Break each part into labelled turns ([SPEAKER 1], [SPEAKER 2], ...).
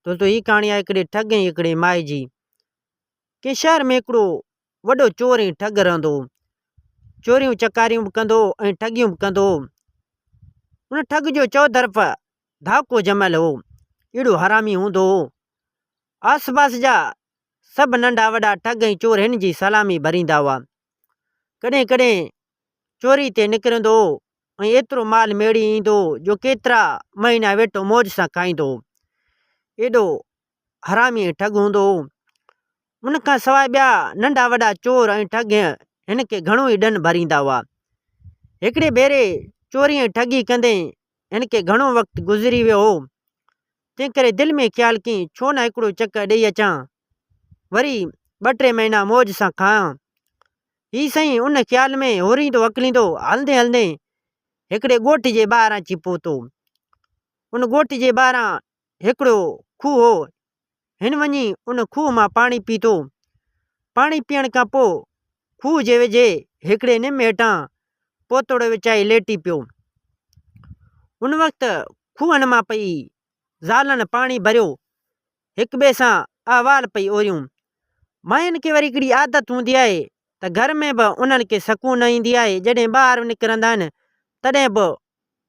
[SPEAKER 1] दोस्तों ही कहानी आहे हिकिड़े ठग ऐं हिकिड़े माई जी। कंहिं शहर में हिकिड़ो वॾो चोर ऐं ठग रहंदो हो। चोरियूं चकारियूं बि कंदो ऐं ठगियूं बि कंदो हो। उन ठग जो चौ तरफ़ धाको जमियल हो। अहिड़ो हरामी हूंदो हो। आस पास जा सभु नंढा वॾा ठग ऐं चोर हिन जी सलामी भरींदा हुआ। कॾहिं कॾहिं चोरी ते निकिरंदो हो ऐं एतिरो माल मेड़ी ईंदो जो केतिरा महीना वेठो मौज सां खाईंदो। एॾो हरामी ऐं ठग हूंदो हो। उनखां सवाइ ॿिया नंढा वॾा चोर ऐं ठग हिन खे घणो ई ॾन भरींदा हुआ। हिकिड़े भेरे चोरी ऐं ठगी कंदे हिन खे घणो वक़्तु गुज़री वियो हो। तंहिं करे दिलि में ख़्यालु कयईं छो न हिकिड़ो चकर ॾेई अचां, वरी 2-3 महीना मौज सां खायां। ही सही उन ख़्याल में होरींदो अकलींदो हलंदे हलंदे हिकिड़े ॻोठ जे ॿाहिरां अची पहुतो। उन ॻोठ जे ॿाहिरां हिकिड़ो खूह हो। हिन वञी उन खूह मां पाणी पीतो। पाणी पीअण खां पोइ खूह जे वेझे हिकिड़े निम हेठां पोतड़ो विछाई लेटी पियो। उन वक़्तु खूहनि मां पई ज़ालनि पाणी भरियो हिक ॿिए सां अहवाल पई ओरियूं। मायुनि खे वरी हिकिड़ी आदत हूंदी आहे त घर में बि उन्हनि खे सकून न ईंदी आहे। जॾहिं ॿाहिरि निकिरंदा आहिनि तॾहिं बि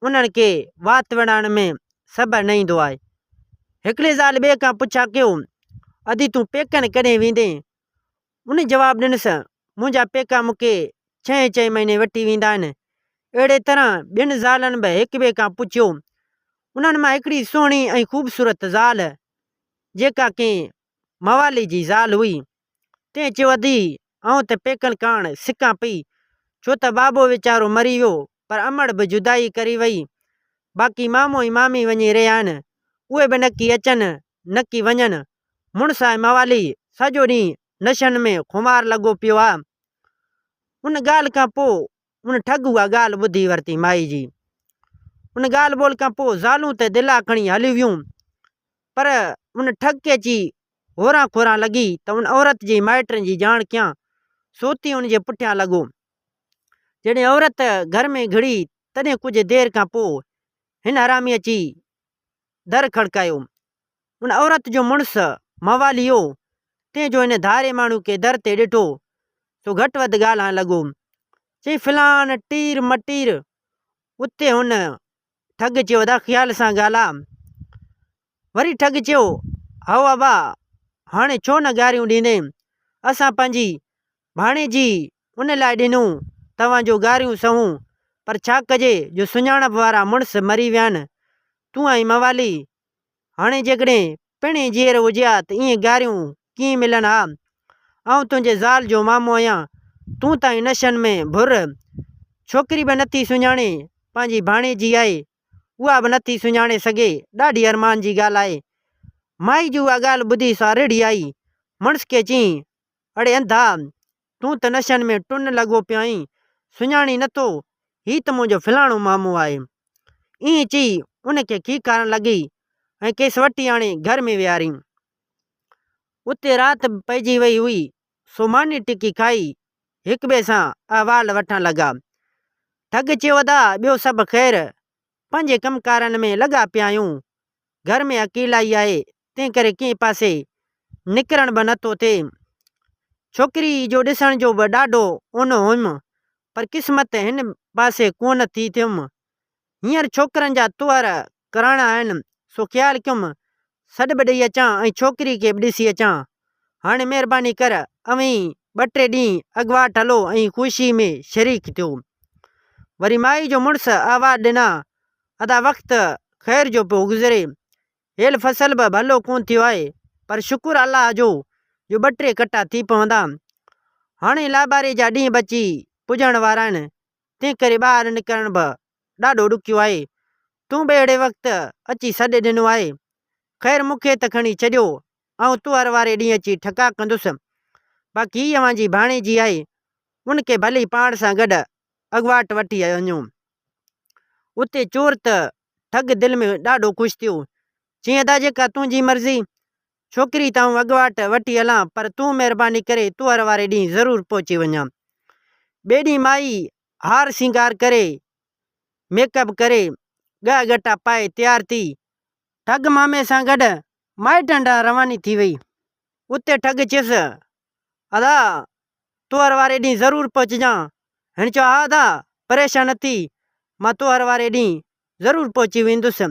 [SPEAKER 1] उन्हनि खे वात विढ़ाइण में सब्र न ईंदो आहे। हिकिड़े ज़ाल ॿिए खां पुछा कयो, अदी तूं पेकनि कॾहिं वेंदे? उन जवाबु ॾिनसि, मुंहिंजा पेका मूंखे 6-6 महीने वठी वेंदा आहिनि। अहिड़े तरह ॿिनि ज़ालनि बि हिक ॿिए खां पुछियो। उन्हनि मां हिकिड़ी सुहिणी ऐं ख़ूबसूरत ज़ाल जेका कंहिं मवाली जी ज़ाल हुई, तंहिं चयो, अदी आउं त पेकनि काण सिकां पई, छो त बाबो वीचारो मरी वियो, पर अमड़ बि जुदाई करी वई। बाक़ी मामो ऐं मामी वञी रहिया आहिनि, उहे बि न की अचनि न की वञनि। मुड़ुसु आहे मवाली सॼो ॾींहुं नशनि में खुमार लॻो पियो आहे। उन ॻाल्हि खां पोइ उन ठग उहा ॻाल्हि ॿुधी वरिती माई जी। उन ॻाल्हि ॿोल खां पोइ ज़ालूं त दिला खणी हली वियूं, पर उन ठग खे अची होरां खोरां लॻी त उन औरत जे माइटनि जी ॼाण कयां। सोती उन जे पुठियां लॻो। जॾहिं औरत घर में घिड़ी तॾहिं कुझु देरि खां पोइ हिन हरामी अची दर खड़कायो। उन औरत जो मुड़ुसु मवाली हो, तंहिंजो हिन धारे माण्हू खे दर ते ॾिठो सो घटि वधि ॻाल्हाइण लॻो। चई, फिलान टीर मटीर। उते हुन ठग चयो, दा ख़्याल सां ॻाल्हा। वरी ठग चयो, हओ अबा, हाणे छो न ॻारियूं ॾींदे? असां पंहिंजी भाणे जी उन लाइ ॾिनूं तव्हांजो ॻारियूं सहूं, पर छा कजे जो सुञाणप वारा मुड़ुस मरी विया आहिनि। तूं आई मवाली, हाणे जेकॾहिं पिणे जीअर हुजे हा त ईअं ॻारियूं कीअं मिलनि हा। ऐं तुंहिंजे ज़ाल जो मामो आहियां, तूं ताईं नशनि में भुर। छोकिरी बि नथी सुञाणे, पंहिंजी भाणे जी आहे, उहा बि नथी सुञाणे सघे। ॾाढी अरमान जी ॻाल्हि आहे। माई जी उहा ॻाल्हि ॿुधी सा रिड़ी आई। मुड़ुस खे चयईं, अड़े अंधा, तूं त नशनि में टुन लॻो पियो आहीं, सुञाणी नथो, ही त मुंहिंजो फलाणो मामो आहे। ईअं चई उनखे खीकारण लॻी ऐं केस वठी आणे घर में विहारियईं। उते राति पइजी वई हुई, सो मानी टिकी खाई हिक ॿिए सां अहवाल वठण लॻा। ठग चयो, अदा ॿियो सभु ख़ैरु, पंहिंजे कमकारनि में लॻा पिया आहियूं। घर में अकेलाई आहे, तंहिं करे कंहिं पासे निकिरण बि नथो थिए। छोकिरी जो ॾिसण जो बि ॾाढो ओनो हुयुमि, पर क़िस्मत हिन पासे कोन थी थियुमि। हींअर छोकिरनि जा तुअर कराइणा आहिनि, सो ख़्यालु कयुमि सॾ बि ॾेई अचां ऐं छोकिरी खे बि ॾिसी अचां। हाणे महिरबानी कर अवीं 2-3 ॾींहं अॻुवाट हलो ऐं ख़ुशी में शरीक थियो। वरी माई जो मुड़ुसु आवाज़ ॾिना, अदा वक़्तु ख़ैर जो पियो गुज़रे। हेल फसल बि भलो कोन थियो आहे, पर शुक्र अलाह जो 2-3 कटा थी पवंदा। हाणे लाॿारे जा ॾींहं बची पुॼण वारा आहिनि, तंहिं करे ॿाहिरि निकिरण बि ॾाढो ॾुखियो आहे। तूं बि अहिड़े वक़्तु अची सॾु ॾिनो आहे। ख़ैर मूंखे त खणी छॾियो, ऐं तुअर वारे ॾींहुं अची ठका कंदुसि। बाक़ी हीअ मुंहिंजी भाणे जी आहे, उनखे भली पाण सां गॾु अॻुवाट वठी वञो। उते चोर त ठग दिलि में ॾाढो ख़ुशि थियो। चईं, अदा जेका तुंहिंजी मर्ज़ी, छोकिरी त आउं अॻुवाट वठी हलां, पर तूं महिरबानी करे तुअर वारे ॾींहुं ज़रूरु पहुची वञां। ॿिए ॾींहुं माई हार श्रंगार करे मेकअप करे ॻह गटा पाए तयारु थी ठग मामे सां गॾु माइटनि ॾांहुं रवानी थी वई। उते ठग चयुसि, अदा तोहर वारे ॾींहुं ज़रूरु पहुचजां। हिन चयो, हा अदा परेशान न थी, मां तोहर वारे ॾींहुं ज़रूरु पहुची वेंदुसि।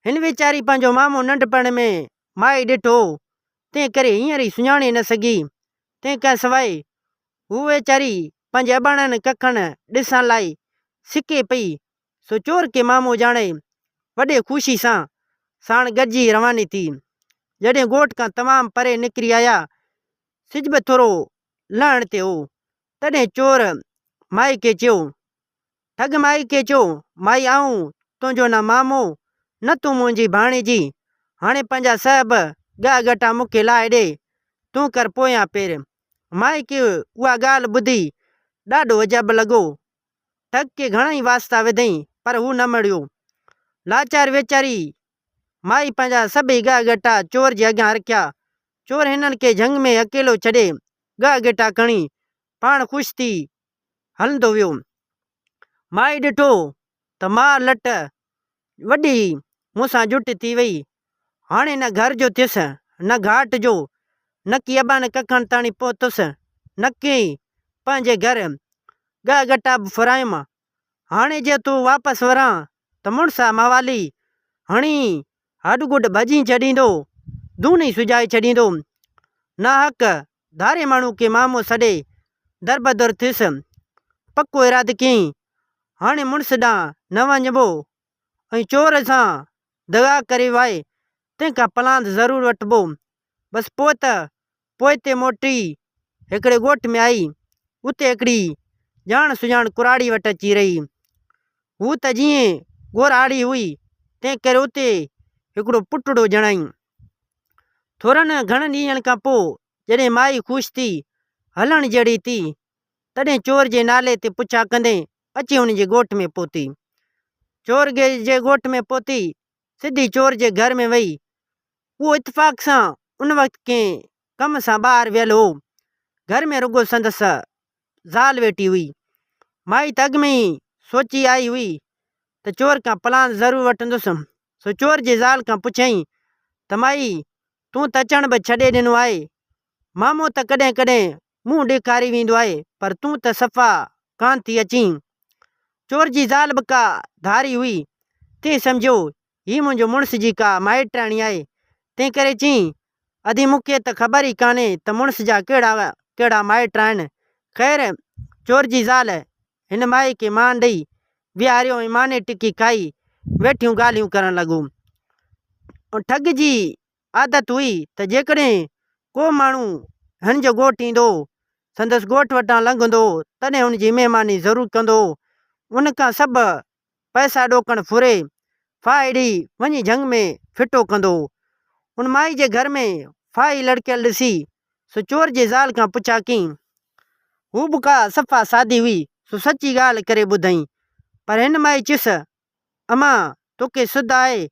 [SPEAKER 1] हिन वीचारी पंहिंजो मामो नंढपण में माई ॾिठो, तंहिं करे हींअर ई सुञाणे न सघी। तंहिं खां सवाइ हू वीचारी पंहिंजे अबाणनि कखनि ॾिसण लाइ सिके पई। सो चोर खे मामो ॼाणे वॾे ख़ुशी सां साण गॾिजी रवानी थी। जॾहिं ॻोठ खां तमामु परे निकिरी आया, सिज बि थोरो लहण ते हो, तॾहिं चोर माई खे चयो, ठग माई खे चयो, माई आऊं तुंहिंजो न मामो न तूं मुंहिंजी भाणेजी। हाणे पंहिंजा सब ॻह गटा मूंखे लाहे ॾे, तूं कर पोयां पेर। माई खे उहा ॻाल्हि ॿुधी ॾाढो अजब लॻो। ठग खे घणेई वास्ता विधई पर हू न मड़ियो। लाचार वीचारी माई पंहिंजा सभई ॻह गटा चोर जे अॻियां रखिया। चोर हिननि खे झंग में अकेलो छॾे ॻह गटा खणी पाण ख़ुशि थी हलंदो वियो। माई ॾिठो त मां लट वॾी मूंसां जुट थी वई। हाणे न घर जो थियुसि न घाट जो, न की अबान कखनि ताणी पहुतुसि, न की पंहिंजे घर ॻह गटा बि फुरायमि। हाणे जे तूं वापसि वरां त मुड़ुसु मवाली हणी हॾ गुड भॼी छॾींदो, धूनी सुॼाए छॾींदो। ना हक़ धारे माण्हू खे मामो सॾे दर बदर थियुसि। पको इरादो कयईं, हाणे मुड़ुसु ॾांहुं न वञिबो ऐं चोर सां दगा करे वाए तंहिंखां पलांद ज़रूरु वठिबो। बसि पोइ ते मोटी हिकिड़े ॻोठ में आई। उते हिकिड़ी ॼाण सुञाण कुराड़ी वटि अची रही। हू त जीअं गोराड़ी हुई, तंहिं करे उते हिकिड़ो पुटड़ो ॼणाई। थोरनि घणनि ॾींहंनि खां पोइ जॾहिं माई ख़ुशि थी हलण जहिड़ी थी, तॾहिं चोर जे नाले ते पुछा कंदे अची हुन जे ॻोठ में पहुती। चोर जे ॻोठ में पहुती सिधी चोर जे घर में वई। उहो इतफ़ाक़ सां उन वक़्तु कंहिं कम सां ॿाहिरि वियल हो। घर में रुगो संदसि ज़ाल वेठी हुई। माई त अॻु में ई सोची आई हुई त चोर खां पलान ज़रूरु वठंदुसि। सो चोर जे ज़ाल खां पुछियईं त माई तूं त अचण बि छॾे ॾिनो आहे, मामो त कॾहिं कॾहिं मुंहुं ॾेखारे वेंदो आहे, पर तूं त सफ़ा कान थी अचीं। चोर जी ज़ाल बि का धारी हुई, ते सम्झो हीअ मुंहिंजो मुड़ुस जी का माइटाणी आहे, तंहिं करे चईं, अधी मूंखे त ख़बर ई कान्हे त मुड़ुस जा कहिड़ा कहिड़ा माइट आहिनि। ख़ैर चोर जी ज़ाल हिन माई खे मान ॾेई विहारियो ऐं माने टिकी खाई वेठियूं ॻाल्हियूं करणु लॻो। ठग जी आदत हुई त जेकॾहिं को माण्हू हिन जो ॻोठु ईंदो, संदसि ॻोठ वटां लंघंदो, तॾहिं हुनजी महिमानी ज़रूरु कंदो। उन खां सभु पैसा ॾोकण फुरे फाही ॾेई वञी झंग में फिटो कंदो। उन माई जे घर में फाही लड़कियल ॾिसी सो चोर जे ज़ाल खां पुछा कयईं। हू बि का सफ़ा सादी हुई, सो सची ॻाल्हि करे ॿुधाईं। पर हिन माई चयुसि, अमां तोखे सुध आहे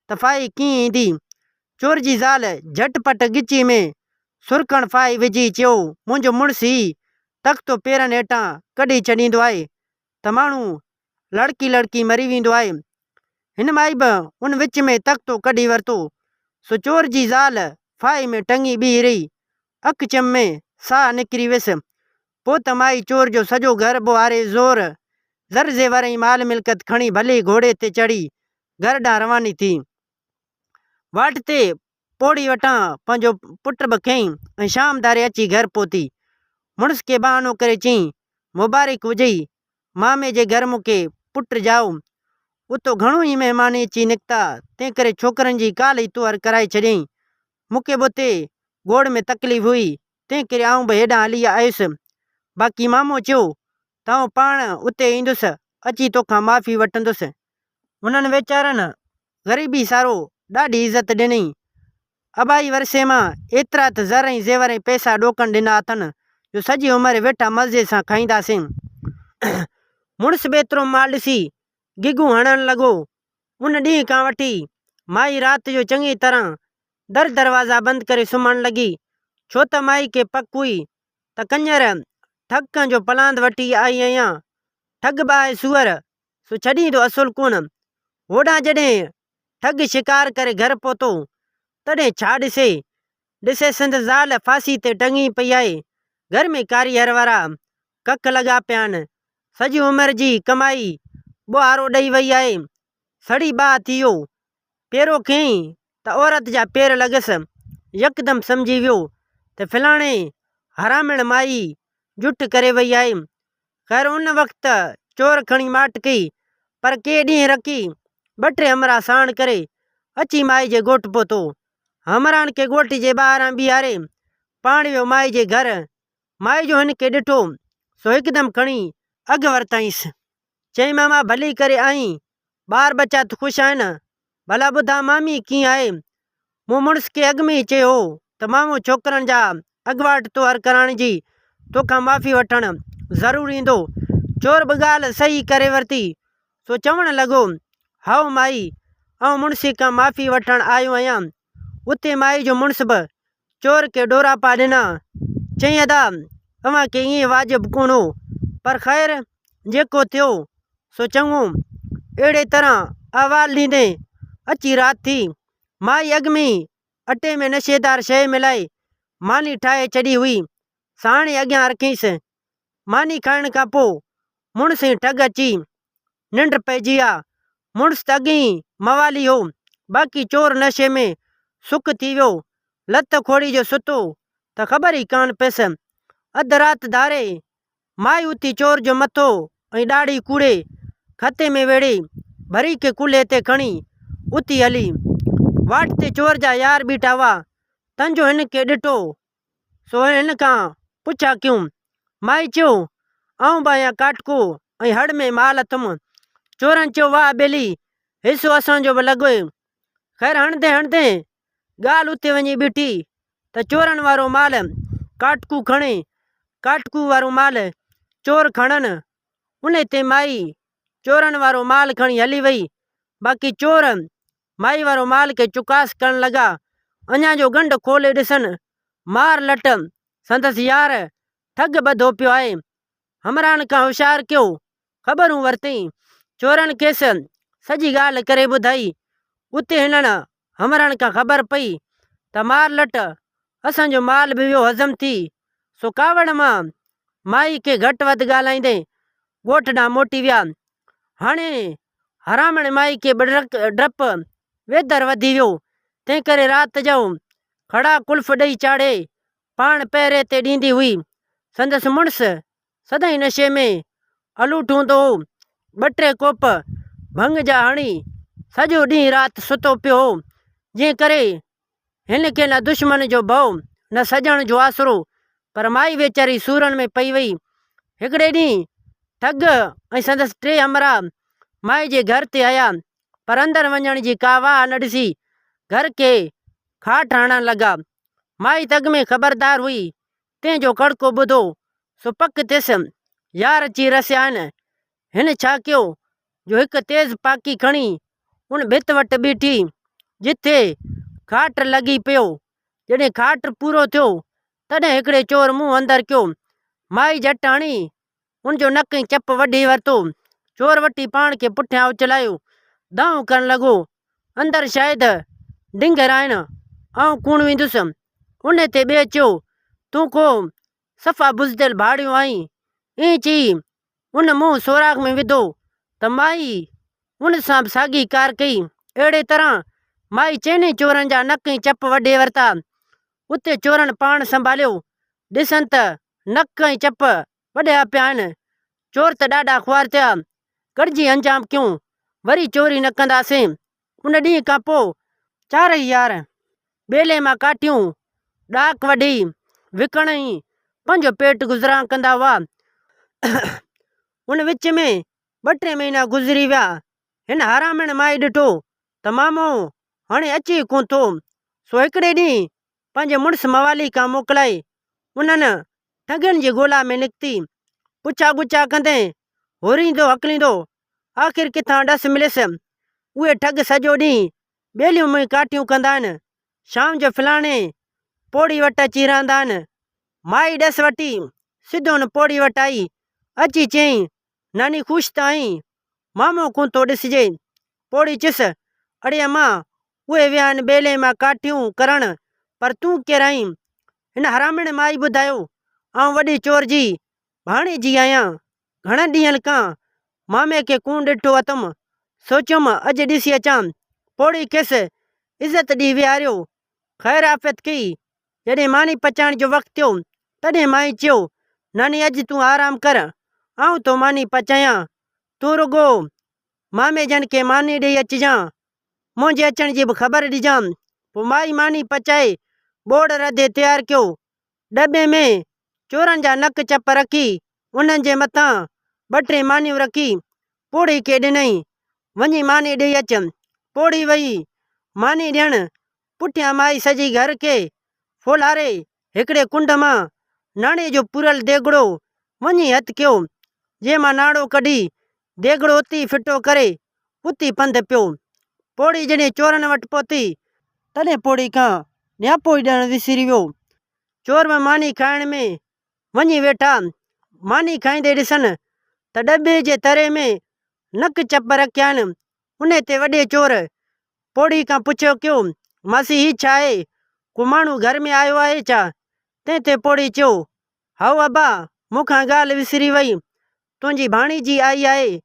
[SPEAKER 1] त फाही कीअं ईंदी। चोर जी ज़ाल झटिपट ॻिची में सुरखण फाही विझी चयो, मुंहिंजो मुड़ुसु ई तख़्तो पेरनि हेठां कढी छॾींदो आहे त माण्हू लड़की लड़की मरी वेंदो आहे। हिन माई बि उन विच में तख़्तो कढी वरितो। सो चोर जी ज़ाल फाही में टंगी बीह रही, अखि चम में साह निकिरी वियसि। पोइ त माई चोर जो सॼो घर बुहारे ज़ोर ज़र ज़ेवर ऐं माल मिल्कत खणी भली घोड़े ते चढ़ी घर ॾांहुं रवानी थी। वाट ते पोड़ी वटां पंहिंजो पुट बि खयईं ऐं शाम दारे अची घर पहुती। मुड़ुस खे बहानो करे चयईं, मुबारक हुजई, मामे जे घर मूंखे पुट ॼाओ। उतो घणो ई महिमान अची निकिता, तंहिं करे छोकिरनि जी काल ई तुअर कराए छॾियईं। मूंखे बि उते ॻोड़ में तकलीफ़ हुई, तंहिं करे आऊं बि हेॾां हली आयुसि। बाक़ी मामो चयो त आऊं पाण उते ईंदुसि, अची तोखां माफ़ी वठंदुसि। उन्हनि वीचारनि ग़रीबी सारो ॾाढी इज़त ॾिनई। अबाई वरसे मां एतिरा त ज़र ऐं ज़ेवर ऐं पैसा ॾोकण ॾिना अथनि जो सॼी उमिरि वेठा मज़े सां खाईंदासीं। मुड़ुस बि एतिरो माल ॾिसी गिगूं हणणु लॻो। उन ॾींहं खां वठी माई राति जो चङी तरह दरवाज़ा बंदि करे सुम्हणु लॻी, छो त माई खे पक हुई त कंजर ठग जो पलांद वठी आई आहियां। ठग बाहि सूअर सो छॾींदो असुल कोन। होॾां जॾहिं ठग शिकार करे घर पहुतो, तॾहिं छा ॾिसे संदसि ज़ाल फांसी ते टंगी पई आहे। घर में कारीगर वारा कख लॻा पिया आहिनि। सॼी उमिरि जी कमाई ॿुहारो ॾेई वई आहे। सड़ी बाहि थी वियो। पेरो खयईं त औरत जा पेर लॻसि। यकदमि सम्झी वियो त फलाणे हरामण माई जुठ करे वई आहे। ख़ैर उन वक़्तु चोर खणी माट कई, पर के ॾींहं रखी 2-3 हमरा साण करे अची माई जे ॻोठ पहुतो। हमरान खे ॻोठ जे ॿाहिरां बीहारे पाण वियो माई जे घर। माई जो हिन खे ॾिठो सो हिकदमि खणी अॻु वरिताईंसि। चई, मामा भली करे आई, ॿार बच्चा त ख़ुशि आहिनि? भला ॿुधा मामी कीअं आहे? मूं मुड़ुस खे अॻु में ई चयो त मामो छोकिरनि जा अॻुवाट तोहर कराइण जी तोखां माफ़ी वठणु ज़रूरु ईंदो। चोर बि ॻाल्हि सही करे वरिती सो चवणु लॻो, हाओ माई, आउं मुड़ुस खां माफ़ी वठणु आयो आहियां। उते माई जो मुड़ुस बि चोर खे ॾोरा पा ॾिना। चई, अदा तव्हां खे ईअं वाजिबु कोन हो, पर ख़ैर जेको थियो सो चङो। अहिड़े तरह अहवालु ॾींदे अची राति थी। माई अॻु में ई अटे में नशेदार शइ मिलाए मानी ठाहे छॾी हुई। साणे अॻियां रखींसि। मानी खाइण खां पोइ मुड़ुस ठग अची निंड पइजी आहे। मुड़ुस त अॻे ई मवाली हो, बाक़ी चोर नशे में सुख थी वियो। लत खोड़ी जो सुतो त ख़बर ई कान पियसि। अधु राति धारे माई उथी चोर जो मथो ऐं ॾाढ़ी कूड़े खते में वेड़े भरी के कुल्हे ते खणी उथी हली। वाट ते चोर जा यार बीठा हुआ। तंहिंजो हिन खे ॾिठो सो हिन खां पुछा कयूं। माई चयो, आऊं बि आहियां काटको ऐं हड़ में माल अथमि। चोरनि चयो, वाह ॿेली, हिसो असांजो बि लॻो। ख़ैर हणंदे हणंदे ॻाल्हि उते वञी बीठी त चोरनि वारो माल काटकू खणे, काटकू वारो माल चोर खणनि। उन ते माई चोरनि वारो माल खणी हली वई। बाक़ी चोर माई वारो माल खे चुकास करण लॻा। अञा जो गंढ खोले ॾिसनि, मार लट संदसि यार ठग ॿधो पियो आहे। हमरान खां होशियार कयो, ख़बरूं वरितई। चोरनि खेसि सॼी ॻाल्हि करे ॿुधाई। उते हिननि हमरान खां ख़बर पई त मार लट असांजो माल बि वियो हज़म थी। सो कावड़ मां माई खे घटि वधि ॻाल्हाईंदे ॻोठ ॾांहुं मोटी विया। हाणे हरामण माई खे डपु वेदर वधी वियो। तंहिं करे राति जो खड़ा कुल्फ ॾेई चाढ़े पाण पहिरे ते ॾींदी हुई। संदसि मुड़ुस सदाईं नशे में अलूट हूंदो हो। 2-3 कोप भंग जा हणी सॼो ॾींहुं राति सुतो पियो हो। जंहिं करे हिन खे न दुश्मन जो भउ न सॼण जो आसरो। पर माई वेचारी सूरनि में पई वई। हिकिड़े ॾींहुं ठग ऐं संदसि 3 हमरा माई जे घर ते आया, पर अंदरि वञण जी का वाह न ॾिसी घर खे खाट हणण लॻा। माई त अॻु में ख़बरदार हुई, तंहिंजो कड़को ॿुधो सो पक थियसि यार अची रसिया आहिनि। हिन छा कयो जो हिकु तेज़ पाकी खणी उन भित वटि बीठी जिथे खाट लॻी पियो। जॾहिं खाट पूरो थियो तॾहिं हिकिड़े चोर मुंहुं अंदरि कयो। माई झटि हणी उनजो नक ऐं चप वढी वरितो। चोर वटी पाण खे पुठियां उछलायो, दाऊं करण लॻो, अंदरि शायदि ढिंगर आहिनि, आउं कूण वेंदुसि। उन ते ॿिए चयो, तूं को सफ़ा बुज़दिल भाड़ियो आहीं। ईअं चई उन मुंहुं सोराख़ में विधो त माई उन सां बि साॻी कार कई। अहिड़े तरह माई 4 चोरनि जा नक ऐं चप वढे वरिता। उते चोरनि पाण संभालियो, ॾिसनि त नक ऐं चप वढिया पिया आहिनि। चोर त ॾाढा खुआर थिया। गॾिजी अंजाम कयूं, वरी चोरी न कंदासीं। उन ॾींहं खां पोइ 4 यार ॿेले मां काठियूं ॾाक वढी विकण ई पंहिंजो पेट गुज़रान कंदा हुआ। उन विच में 2-3 महीना गुज़री विया। हिन हरामण माई ॾिठो त मामो हाणे अचे कोन थो। सो हिकिड़े ॾींहुं पंहिंजे मुड़ुस मवाली खां मोकिलाए उन्हनि ठगनि जी ॻोल्हा में निकिती। पुछा गुछा कंदे हुरींदो हकलींदो आख़िर किथां ॾस मिलियसि। उहे ठग सॼो ॾींहुं ॿेलियूं में काठियूं कंदा आहिनि। शाम जो फलाणे पोड़ी वटि अची रहंदा आहिनि। माई ॾस वठी सिधो हुन पोड़ी वटि आई। अची चयईं, नानी ख़ुशि त आहीं? मामो कोन थो ॾिसिजे। पोड़ी चुसि, अड़े अम्मा उहे विया आहिनि ॿेले मां काठियूं करणु। पर तूं केरु आहीं? हिन हरामण माई ॿुधायो, आउं वॾी चोर जी भाणेजी आहियां। घणनि ॾींहंनि खां मामे खे कोन ॾिठो अथमि, सोचियुमि अॼु ॾिसी अचां। पोड़ी खेसि इज़त ॾी विहारियो, ख़ैर आफ़त कई। जॾहिं मानी पचाइण जो वक़्तु थियो तॾहिं माई चयो, नानी अॼु तूं आराम कर, आउं तो मानी पचायां। तूं रुगो मामे जन खे मानी ॾेई अचिजां, मुंहिंजे अचण जी बि ख़बर ॾिजां। पोइ माई मानी पचाए ॿोड़ रधे तयारु कयो। डॿे में चोरनि जा नक चप रखी उन्हनि जे मथां 2-3 मानियूं रखी पोड़ी खे ॾिनई, वञी मानी ॾेई अच। पोड़ी वई मानी ॾियणु। पुठियां माई सॼी घर खे फोलारे हिकिड़े कुंड मां नाणे जो पुरल देगिड़ो वञी हथु कयो, जंहिंमां नाड़ो कढी देगिड़ो उती फिटो करे उती पंधु पियो। पोड़ी जॾहिं चोरनि वटि पहुती तॾहिं पोड़ी खां नियापो ई ॾियणु विसिरी वियो। चोर बि मानी खाइण में वञी वेठा। मानी खाईंदे ॾिसनि त डॿे जे तरे में नक चप रखिया आहिनि। उन ते वॾे चोर पोड़ी खां पुछियो कयो, मासी ही छा आहे? को माण्हू घर में आयो आहे छा? तंहिं ते पोड़ी चयो, हाउ अबा, मूंखां ॻाल्हि विसिरी वई, तुंहिंजी भाणीजी आई आहे।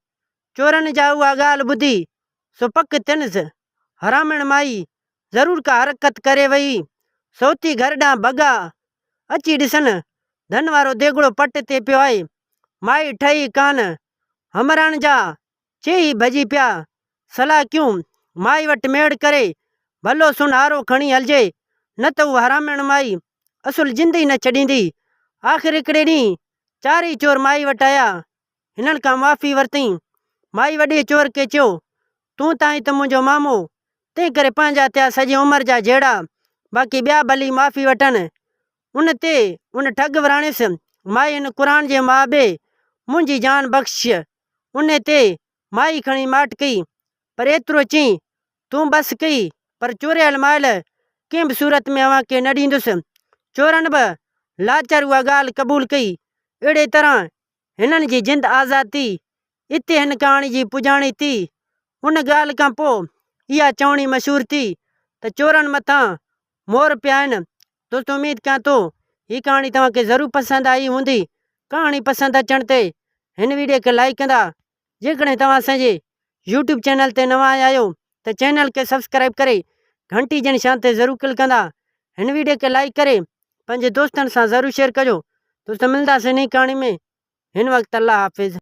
[SPEAKER 1] चोरनि जा उहा ॻाल्हि ॿुधी सो पक थियनिसि, हरामण माई ज़रूरु का हरकत करे वई। सौती घर ॾांहुं भॻा अची ॾिसनि धन वारो देगिड़ो पट ते पियो आहे। माई ठही कान, हमराण जा चई भॼी पिया। सलाह कयूं माई वटि मेड़ करे भलो सुन हारो खणी हलिजे, न त उहा हरामण माई असुल जिंदगी न छॾींदी। आख़िर हिकिड़े ॾींहुं 4 चोर माई वटि आया, हिननि खां माफ़ी वरितई। माई वॾे चोर खे चयो, तूं ताईं त मुंहिंजो मामो, तंहिं करे पंहिंजा थिया सॼी उमिरि जा जहिड़ा, बाक़ी ॿिया भली माफ़ी वठनि। उन ते उन ठग वराणियसि, माई हिन क़ुर जे मुआबे मुंहिंजी जान बख़्श। उन ते माई खणी माठ कई, पर एतिरो चई, तूं बस कई, पर चोरियल माल कंहिं बि सूरत में अव्हां खे न ॾींदुसि। चोरनि बि लाचार उहा ॻाल्हि क़बूल कई। अहिड़े तरह हिननि जी जिंद आज़ाद थी। इते हिन कहाणी जी पुॼाणी थी। उन ॻाल्हि खां पोइ इहा चवणी मशहूरु थी त चोरनि मथां मोर पिया आहिनि। दोस्तो उमेद कयां थो हीअ कहाणी तव्हांखे ज़रूरु पसंदि आई हूंदी। कहाणी पसंदि अचण ते हिन वीडियो खे लाइक कंदा। जेकॾहिं तव्हां असांजे यूट्यूब चैनल ते नवां आया आहियो त चैनल खे सब्सक्राइब करे घंटी जे निशान ते ज़रूरु क्लिक कंदा। हिन वीडियो खे लाइक करे पंहिंजे दोस्तनि सां ज़रूरु शेयर कजो। दोस्तों मिलंदासीं इन कहाणी में। हिन वक़्तु अल्लाह हाफ़िज़।